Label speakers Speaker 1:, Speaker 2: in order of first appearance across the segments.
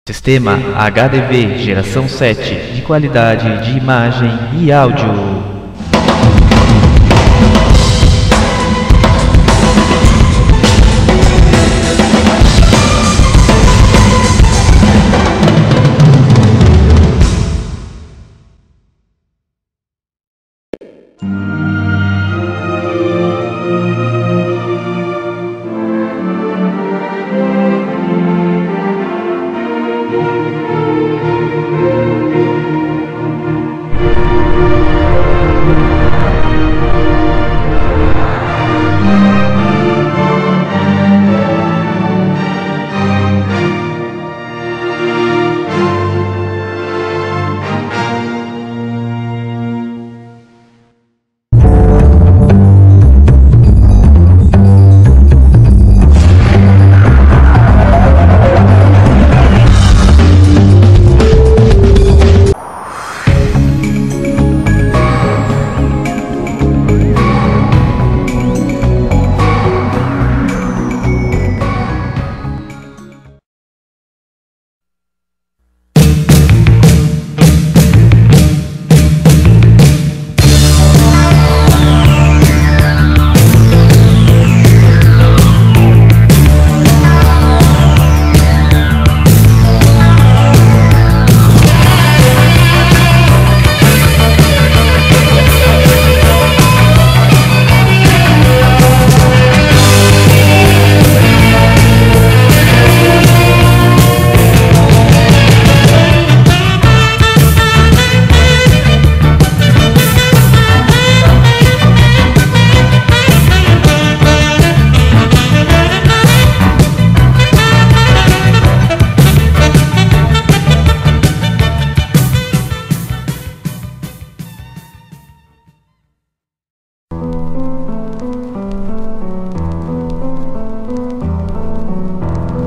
Speaker 1: Sistema HDV geração 7 de qualidade de imagem e áudio.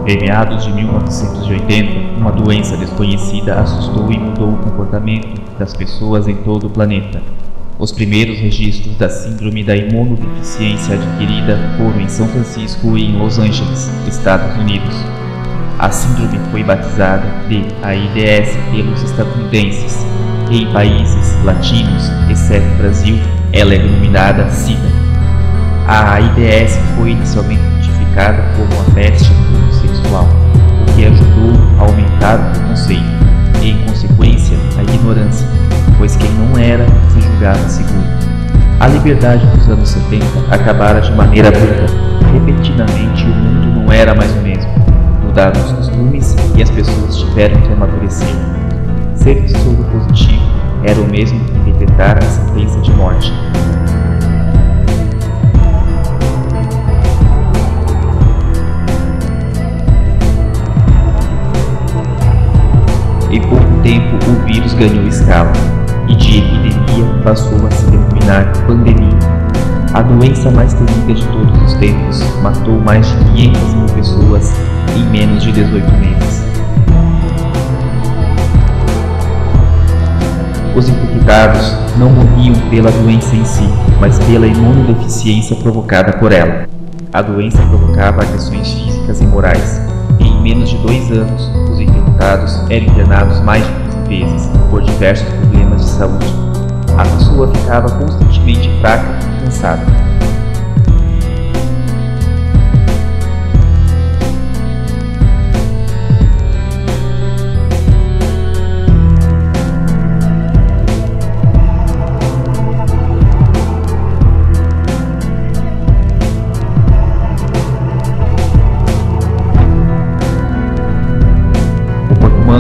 Speaker 2: Em meados de 1980, uma doença desconhecida assustou e mudou o comportamento das pessoas em todo o planeta. Os primeiros registros da síndrome da imunodeficiência adquirida foram em São Francisco e em Los Angeles, Estados Unidos. A síndrome foi batizada de AIDS pelos estadunidenses, e em países latinos, exceto Brasil, ela é denominada SIDA. A AIDS foi inicialmente identificada como a peste sexual, o que ajudou a aumentar o preconceito e, em consequência, a ignorância, pois quem não era se julgava seguro. A liberdade dos anos 70 acabara de maneira bruta. Repentinamente, o mundo não era mais o mesmo. Mudaram os costumes e as pessoas tiveram que amadurecer. Ser de soro positivo era o mesmo que decretar a sentença de morte. Em pouco tempo, o vírus ganhou escala, e de epidemia passou a se denominar pandemia. A doença mais temida de todos os tempos matou mais de 500 mil pessoas em menos de 18 meses. Os infectados não morriam pela doença em si, mas pela imunodeficiência provocada por ela. A doença provocava agressões físicas e morais, e em menos de 2 anos, os infectados eram internados mais de 15 vezes por diversos problemas de saúde. A pessoa ficava constantemente fraca e cansada.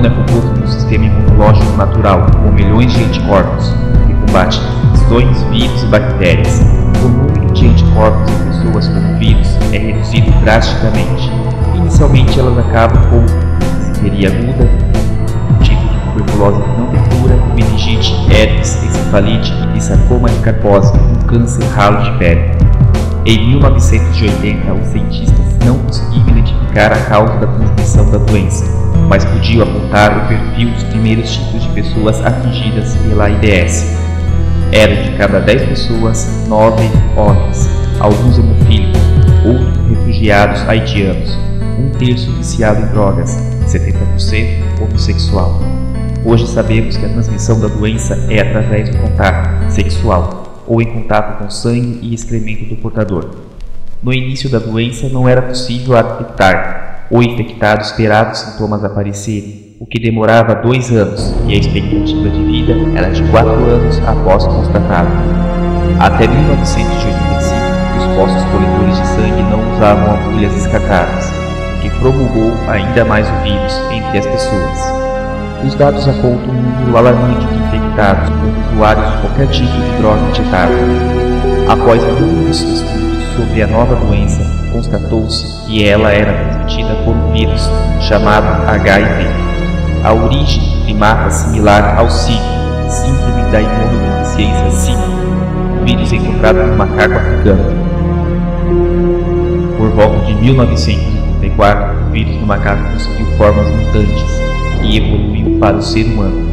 Speaker 2: É composto de um sistema imunológico natural, com milhões de anticorpos, que combate infecções, vírus e bactérias. O número de anticorpos em pessoas com vírus é reduzido drasticamente. Inicialmente, elas acabam com disenteria aguda, tipo de tuberculose não tem cura, meningite, herpes, encefalite e sarcoma de Kaposi, um câncer ralo de pele. Em 1980, os cientistas não conseguiam identificar a causa da transmissão da doença, mas podiam apontar o perfil dos primeiros tipos de pessoas atingidas pela AIDS. Eram de cada 10 pessoas, 9 homens, alguns hemofílicos, outros refugiados haitianos. 1/3 viciado em drogas, 70% homossexual. Hoje sabemos que a transmissão da doença é através do contato sexual ou em contato com sangue e excremento do portador. No início da doença não era possível a detectar. O infectado esperava os sintomas aparecerem, o que demorava 2 anos, e a expectativa de vida era de 4 anos após constatado. Até 1985, os postos coletores de sangue não usavam agulhas descartáveis, o que promulgou ainda mais o vírus entre as pessoas. Os dados apontam um número alarmante de infectados por usuários de qualquer tipo de droga injetável. Após inúmeros estudos sobre a nova doença, constatou-se que ela era transmitida por um vírus chamado HIV. A origem de primata similar ao SIV, Síndrome da Imunodeficiência SIV, vírus encontrado no macaco africano. Por volta de 1934, o vírus no macaco conseguiu formas mutantes e evoluiu para o ser humano.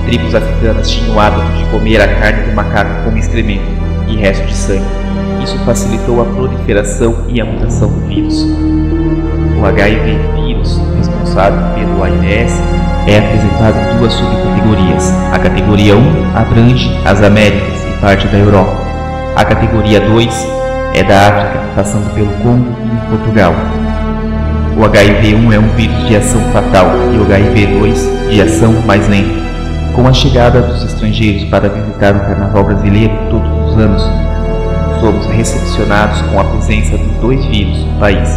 Speaker 2: Tribos africanas tinham o hábito de comer a carne do macaco como excremento e resto de sangue. Isso facilitou a proliferação e a mutação do vírus. O HIV vírus, responsável pelo AIDS, é apresentado em 2 subcategorias. A categoria 1 abrange as Américas e parte da Europa. A categoria 2 é da África, passando pelo Congo e Portugal. O HIV-1 é um vírus de ação fatal e o HIV-2 de ação mais lenta. Com a chegada dos estrangeiros para visitar o Carnaval brasileiro todos os anos, somos recepcionados com a presença dos 2 vírus no país,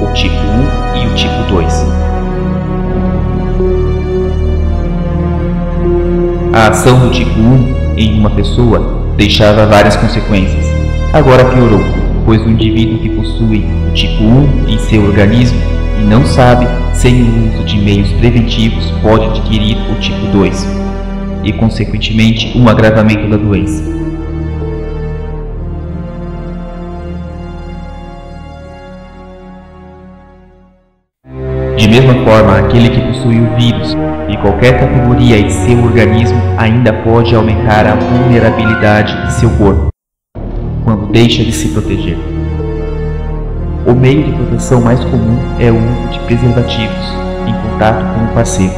Speaker 2: o tipo 1 e o tipo 2. A ação do tipo 1 em uma pessoa deixava várias consequências. Agora piorou, pois o indivíduo que possui o tipo 1 em seu organismo e não sabe, sem o uso de meios preventivos, pode adquirir o tipo 2 e, consequentemente, um agravamento da doença. De mesma forma, aquele que possui o vírus de qualquer categoria em seu organismo ainda pode aumentar a vulnerabilidade de seu corpo quando deixa de se proteger. O meio de proteção mais comum é o uso de preservativos em contato com o parceiro.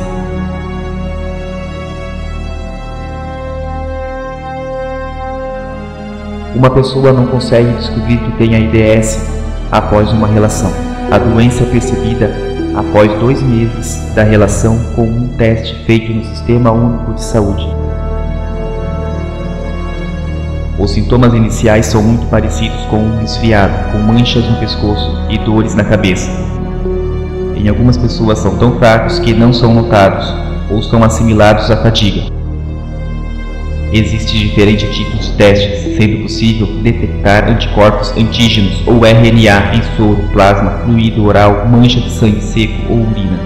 Speaker 2: Uma pessoa não consegue descobrir que tem AIDS após uma relação. A doença é percebida após 2 meses da relação com um teste feito no Sistema Único de Saúde. Os sintomas iniciais são muito parecidos com um resfriado, com manchas no pescoço e dores na cabeça. Em algumas pessoas são tão fracos que não são notados ou são assimilados à fadiga. Existem diferentes tipos de testes, sendo possível detectar anticorpos antígenos ou RNA em soro, plasma, fluido oral, mancha de sangue seco ou urina.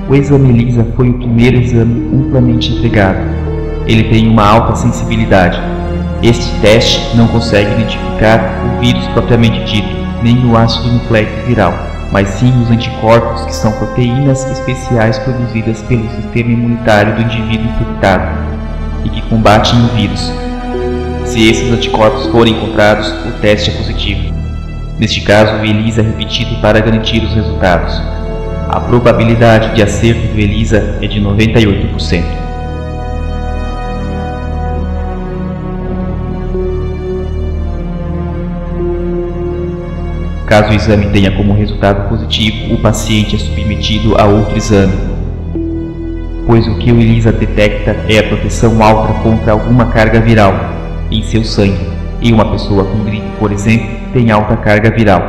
Speaker 2: O exame ELISA foi o primeiro exame amplamente empregado. Ele tem uma alta sensibilidade. Este teste não consegue identificar o vírus propriamente dito, nem o ácido nucleico viral, mas sim os anticorpos, que são proteínas especiais produzidas pelo sistema imunitário do indivíduo infectado e que combatem o vírus. Se esses anticorpos forem encontrados, o teste é positivo. Neste caso, o ELISA é repetido para garantir os resultados. A probabilidade de acerto do ELISA é de 98%. Caso o exame tenha como resultado positivo, o paciente é submetido a outro exame, pois o que o ELISA detecta é a proteção alta contra alguma carga viral em seu sangue, e uma pessoa com gripe, por exemplo, tem alta carga viral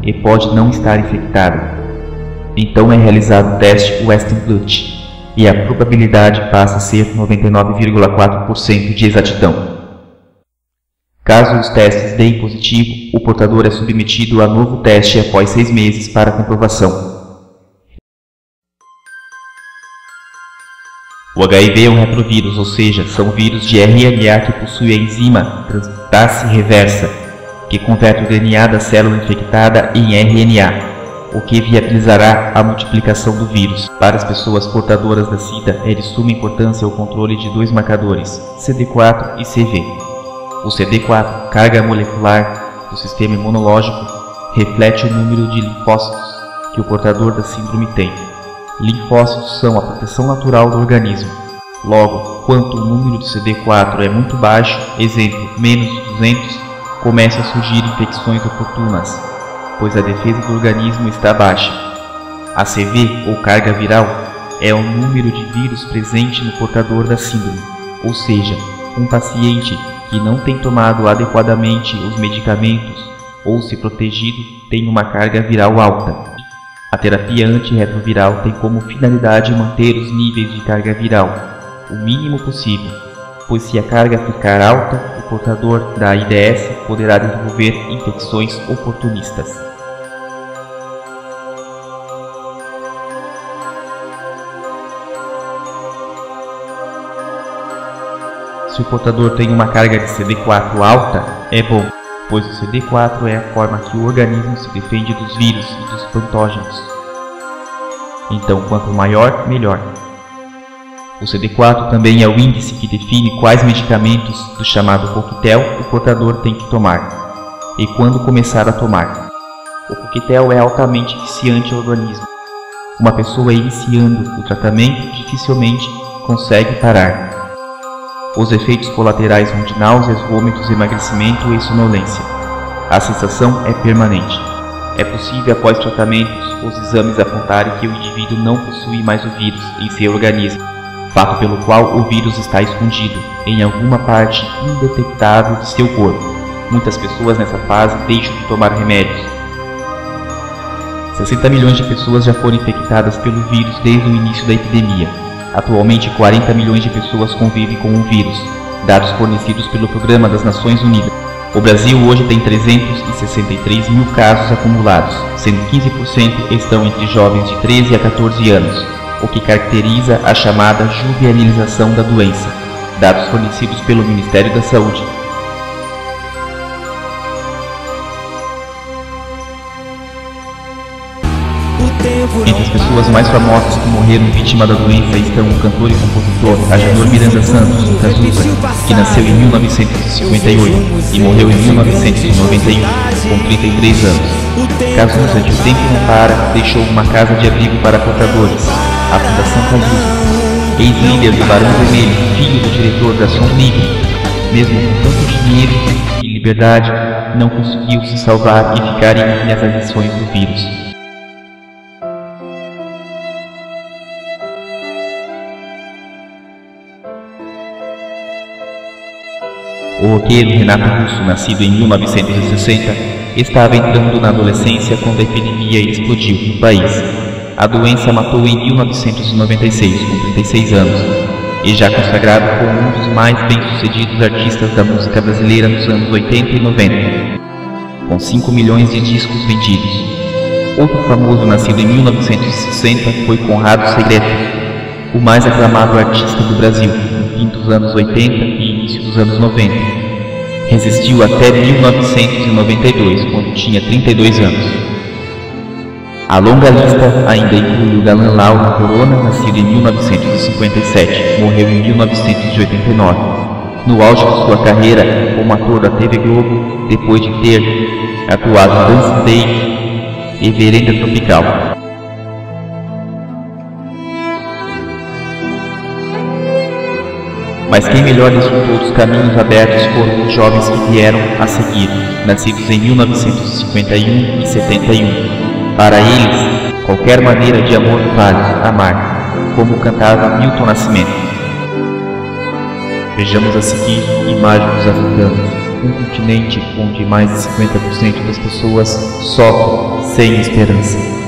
Speaker 2: e pode não estar infectada. Então é realizado o teste Western blot e a probabilidade passa a ser 99,4% de exatidão. Caso os testes deem positivo, o portador é submetido a novo teste após 6 meses para comprovação. O HIV é um retrovírus, ou seja, são vírus de RNA que possuem a enzima transcriptase reversa, que converte o DNA da célula infectada em RNA, o que viabilizará a multiplicação do vírus. Para as pessoas portadoras da SIDA, é de suma importância o controle de 2 marcadores, CD4 e CV. O CD4, carga molecular do sistema imunológico, reflete o número de linfócitos que o portador da síndrome tem. Linfócitos são a proteção natural do organismo. Logo, quanto o número de CD4 é muito baixo, exemplo, menos de 200, começam a surgir infecções oportunas, pois a defesa do organismo está baixa. A CV, ou carga viral, é o número de vírus presente no portador da síndrome, ou seja, um paciente que não tem tomado adequadamente os medicamentos ou se protegido tem uma carga viral alta. A terapia antirretroviral tem como finalidade manter os níveis de carga viral o mínimo possível, pois se a carga ficar alta, o portador da AIDS poderá desenvolver infecções oportunistas. Se o portador tem uma carga de CD4 alta, é bom, pois o CD4 é a forma que o organismo se defende dos vírus e dos patógenos. Então, quanto maior, melhor. O CD4 também é o índice que define quais medicamentos do chamado coquetel o portador tem que tomar e quando começar a tomar. O coquetel é altamente viciante ao organismo. Uma pessoa iniciando o tratamento dificilmente consegue parar. Os efeitos colaterais são de náuseas, vômitos, emagrecimento e sonolência. A sensação é permanente. É possível, após tratamentos, os exames apontarem que o indivíduo não possui mais o vírus em seu organismo, fato pelo qual o vírus está escondido em alguma parte indetectável de seu corpo. Muitas pessoas nessa fase deixam de tomar remédios. 60 milhões de pessoas já foram infectadas pelo vírus desde o início da epidemia. Atualmente, 40 milhões de pessoas convivem com o vírus, dados fornecidos pelo Programa das Nações Unidas. O Brasil hoje tem 363 mil casos acumulados, sendo 15% estão entre jovens de 13 a 14 anos, o que caracteriza a chamada juvenilização da doença, dados fornecidos pelo Ministério da Saúde. Entre as pessoas mais famosas que morreram vítima da doença estão o cantor e compositor Agenor Miranda Santos, do Cazuza, que nasceu em 1958 e morreu em 1991, com 33 anos. Cazuza, de O Tempo Não Para, deixou uma casa de abrigo para portadores, a Fundação Cazuza. Ex-líder do Barão Vermelho, filho do diretor da Som Livre, mesmo com tanto dinheiro e liberdade, não conseguiu se salvar e ficar imune às agressões do vírus. O roqueiro Renato Russo, nascido em 1960, estava entrando na adolescência quando a epidemia explodiu no país. A doença matou em 1996, com 36 anos, e já consagrado como um dos mais bem-sucedidos artistas da música brasileira nos anos 80 e 90, com 5 milhões de discos vendidos. Outro famoso, nascido em 1960, foi Conrado Segrete, o mais aclamado artista do Brasil, no fim dos anos 80 e início dos anos 90. Resistiu até 1992, quando tinha 32 anos. A longa lista ainda inclui o galã Lauro Corona, nascido em 1957, morreu em 1989. No auge de sua carreira como ator da TV Globo, depois de ter atuado em Dance Day e Vereda Tropical. Mas quem melhor desfrutou dos caminhos abertos foram os jovens que vieram a seguir, nascidos em 1951 e 71. Para eles, qualquer maneira de amor vale amar, como cantava Milton Nascimento. Vejamos a seguir imagem dos africanos, um continente onde mais de 50% das pessoas sofrem sem esperança.